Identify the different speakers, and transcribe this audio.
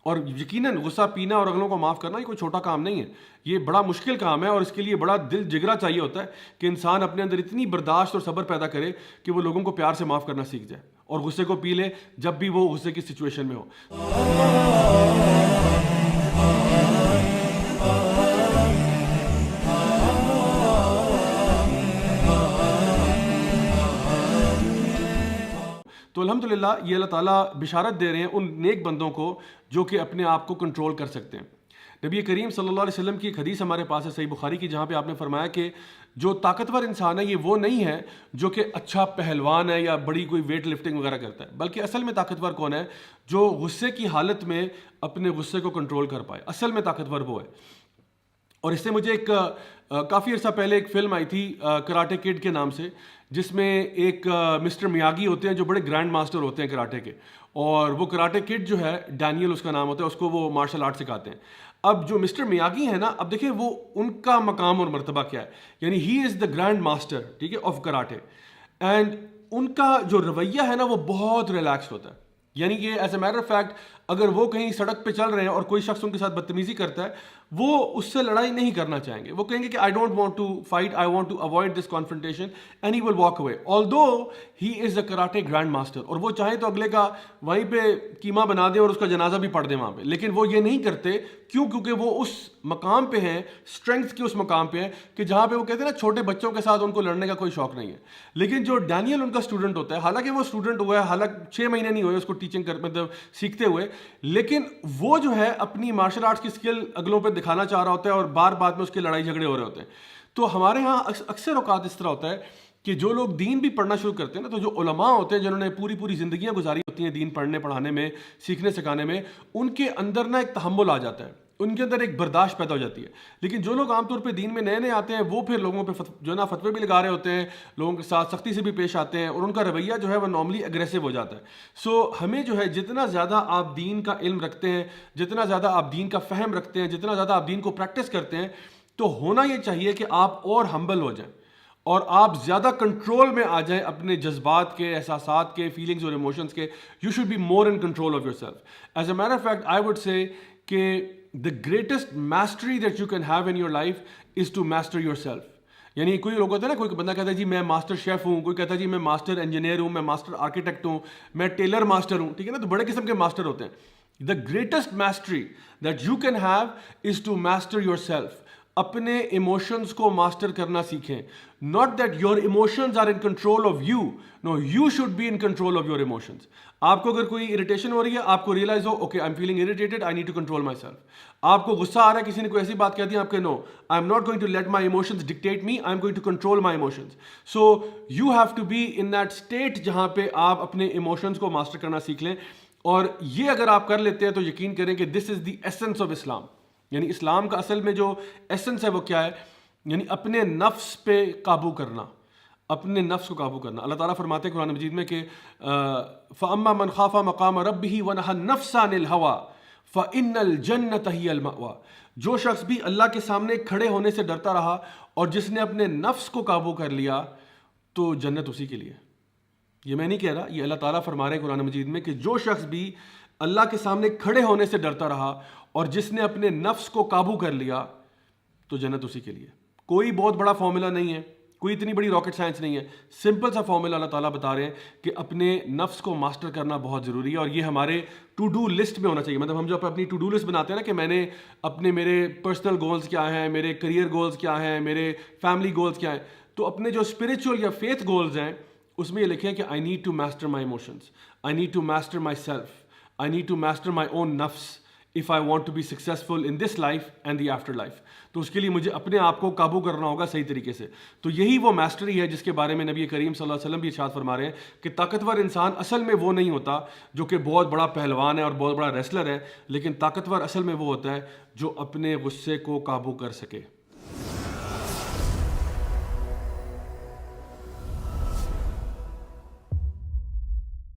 Speaker 1: اور یقیناً غصہ پینا اور اگلوں کو معاف کرنا یہ کوئی چھوٹا کام نہیں ہے، یہ بڑا مشکل کام ہے، اور اس کے لیے بڑا دل جگرا چاہیے ہوتا ہے کہ انسان اپنے اندر اتنی برداشت اور صبر پیدا کرے کہ وہ لوگوں کو پیار سے معاف کرنا سیکھ جائے اور غصے کو پی لے جب بھی وہ غصے کی سچویشن میں ہو۔ تو الحمدللہ یہ اللہ تعالیٰ بشارت دے رہے ہیں ان نیک بندوں کو جو کہ اپنے آپ کو کنٹرول کر سکتے ہیں۔ نبی کریم صلی اللہ علیہ وسلم کی ایک حدیث ہمارے پاس ہے صحیح بخاری کی، جہاں پہ آپ نے فرمایا کہ جو طاقتور انسان ہے یہ وہ نہیں ہے جو کہ اچھا پہلوان ہے یا بڑی کوئی ویٹ لفٹنگ وغیرہ کرتا ہے، بلکہ اصل میں طاقتور کون ہے؟ جو غصے کی حالت میں اپنے غصے کو کنٹرول کر پائے، اصل میں طاقتور وہ ہے۔ اور اس سے مجھے ایک کافی عرصہ پہلے ایک فلم آئی تھی کراٹے کڈ کے نام سے، جس میں ایک مسٹر میاگی ہوتے ہیں جو بڑے گرینڈ ماسٹر ہوتے ہیں کراٹے کے، اور وہ کراٹے کڈ جو ہے ڈینیل اس کا نام ہوتا ہے، اس کو وہ مارشل آرٹ سکھاتے ہیں۔ اب جو مسٹر میاگی ہے نا، اب دیکھیں وہ ان کا مقام اور مرتبہ کیا ہے، یعنی ہی از دا گرینڈ ماسٹر، ٹھیک ہے، آف کراٹے، اینڈ ان کا جو رویہ ہے نا وہ بہت ریلیکسڈ ہوتا ہے، یعنی کہ as a matter of fact اگر وہ کہیں سڑک پہ چل رہے ہیں اور کوئی شخص ان کے ساتھ بدتمیزی کرتا ہے، وہ اس سے لڑائی نہیں کرنا چاہیں گے، وہ کہیں گے کہ I don't want to fight, I want to avoid this confrontation and he will walk away although he is a karate grand master, اور وہ چاہیں تو اگلے کا وہیں پہ قیمہ بنا دیں اور اس کا جنازہ بھی پڑھ دیں وہاں پہ، لیکن وہ یہ نہیں کرتے، کیوں؟ کیونکہ وہ اس مقام پہ ہیں، اسٹرینگتھ کے اس مقام پہ ہیں کہ جہاں پہ وہ کہتے ہیں نا چھوٹے بچوں کے ساتھ ان کو لڑنے کا کوئی شوق نہیں ہے۔ لیکن جو ڈینیل ان کا اسٹوڈنٹ ہوتا ہے، حالانکہ وہ اسٹوڈنٹ ہوا ہے، حالانکہ 6 مہینے نہیں ہوئے اس کو ٹیچنگ مطلب سیکھتے ہوئے، لیکن وہ جو ہے اپنی مارشل آرٹس کی اسکل اگلوں پہ دکھانا چاہ رہا ہوتا ہے اور بار بعد میں اس کے لڑائی جھگڑے ہو رہے ہوتے ہیں۔ تو ہمارے ہاں اکثر اوقات اس طرح ہوتا ہے کہ جو لوگ دین بھی پڑھنا شروع کرتے ہیں نا، تو جو علماء ہوتے ہیں جنہوں نے پوری زندگیاں گزاری ہوتی ہیں دین پڑھنے پڑھانے میں، سیکھنے سکھانے میں، ان کے اندر نا ایک تحمل آ جاتا ہے، ان کے اندر ایک برداشت پیدا ہو جاتی ہے۔ لیکن جو لوگ عام طور پہ دین میں نئے نئے آتے ہیں، وہ پھر لوگوں پہ جو ہے نا فتوے بھی لگا رہے ہوتے ہیں، لوگوں کے ساتھ سختی سے بھی پیش آتے ہیں، اور ان کا رویہ جو ہے وہ نارملی اگریسو ہو جاتا ہے۔ سو ہمیں جو ہے جتنا زیادہ آپ دین کا علم رکھتے ہیں، جتنا زیادہ آپ دین کا فہم رکھتے ہیں، جتنا زیادہ آپ دین کو پریکٹس کرتے ہیں، تو ہونا یہ چاہیے کہ آپ اور ہمبل ہو جائیں اور آپ زیادہ کنٹرول میں آ جائیں اپنے جذبات کے، احساسات کے، فیلنگز اور ایموشنز کے۔ You should be more in control of yourself. As a matter of fact I would say کہ the greatest mastery that you can have in your life is to master yourself۔ یعنی کوئی لوگ ہوتے ہیں نا، کوئی بندہ کہتا ہے جی میں ماسٹر شیف ہوں، کوئی کہتا ہے جی میں ماسٹر انجینئر ہوں، میں ماسٹر آرکیٹیکٹ ہوں، میں ٹیلر ماسٹر ہوں، ٹھیک ہے نا، تو بڑے قسم کے ماسٹر ہوتے ہیں۔ the greatest mastery that you can have is to master yourself۔ اپنے ایموشنز کو ماسٹر کرنا سیکھیں، not that your emotions are in control of you, no, you should be in control of your emotions۔ آپ کو اگر کوئی irritation ہو رہی ہے، آپ کو ریئلائز ہو okay I am feeling irritated, I need to control myself. آپ کو غصہ آ رہا ہے، کسی نے کوئی ایسی بات کہہ دی آپ کے، no I am not going to let my emotions dictate me, I am going to control my emotions. So you have to be in that state جہاں پہ آپ اپنے ایموشنز کو ماسٹر کرنا سیکھ لیں، اور یہ اگر آپ کر لیتے ہیں تو یقین کریں کہ دس از دی ایسنس آف اسلام۔ یعنی اسلام کا اصل میں جو ایسنس ہے وہ کیا ہے؟ یعنی اپنے نفس پہ قابو کرنا، اپنے نفس کو قابو کرنا۔ اللہ تعالیٰ فرماتے ہیں قرآن مجید میں کہ فَأَمَّا مَنْ خَافَ مَقَامَ رَبِّهِ وَنَهَى النَّفْسَ عَنِ الْهَوَىٰ فَإِنَّ الْجَنَّةَ هِيَ الْمَأْوَىٰ۔ جو شخص بھی اللہ کے سامنے کھڑے ہونے سے ڈرتا رہا اور جس نے اپنے نفس کو قابو کر لیا، تو جنت اسی کے لیے۔ یہ میں نہیں کہہ رہا، یہ اللہ تعالیٰ فرما رہے ہیں قرآن مجید میں کہ جو شخص بھی اللہ کے سامنے کھڑے ہونے سے ڈرتا رہا اور جس نے اپنے نفس کو قابو کر لیا، تو جنت اسی کے لیے۔ کوئی بہت بڑا فارمولا نہیں ہے، کوئی اتنی بڑی راکٹ سائنس نہیں ہے، سمپل سا فارمولا اللہ تعالیٰ بتا رہے ہیں کہ اپنے نفس کو ماسٹر کرنا بہت ضروری ہے، اور یہ ہمارے ٹو ڈو لسٹ میں ہونا چاہیے۔ مطلب ہم جو اپنی ٹو ڈو لسٹ بناتے ہیں نا کہ میں نے میرے پرسنل گولز کیا ہیں، میرے کریئر گولز کیا ہیں، میرے فیملی گولز کیا ہیں، تو اپنے جو اسپرچل یا فیتھ گولز ہیں اس میں یہ لکھیں کہ I need to master my emotions, I need to master myself, I need to master my own نفس if I want to be successful in this life and the after life۔ تو اس کے لیے مجھے اپنے آپ کو قابو کرنا ہوگا صحیح طریقے سے۔ تو یہی وہ میسٹری ہے جس کے بارے میں نبی کریم صلی اللہ علیہ وسلم بھی ارشاد فرما رہے ہیں کہ طاقتور انسان اصل میں وہ نہیں ہوتا جو کہ بہت بڑا پہلوان ہے اور بہت بڑا ریسلر ہے، لیکن طاقتور اصل میں وہ ہوتا ہے جو اپنے غصے کو قابو کر سکے۔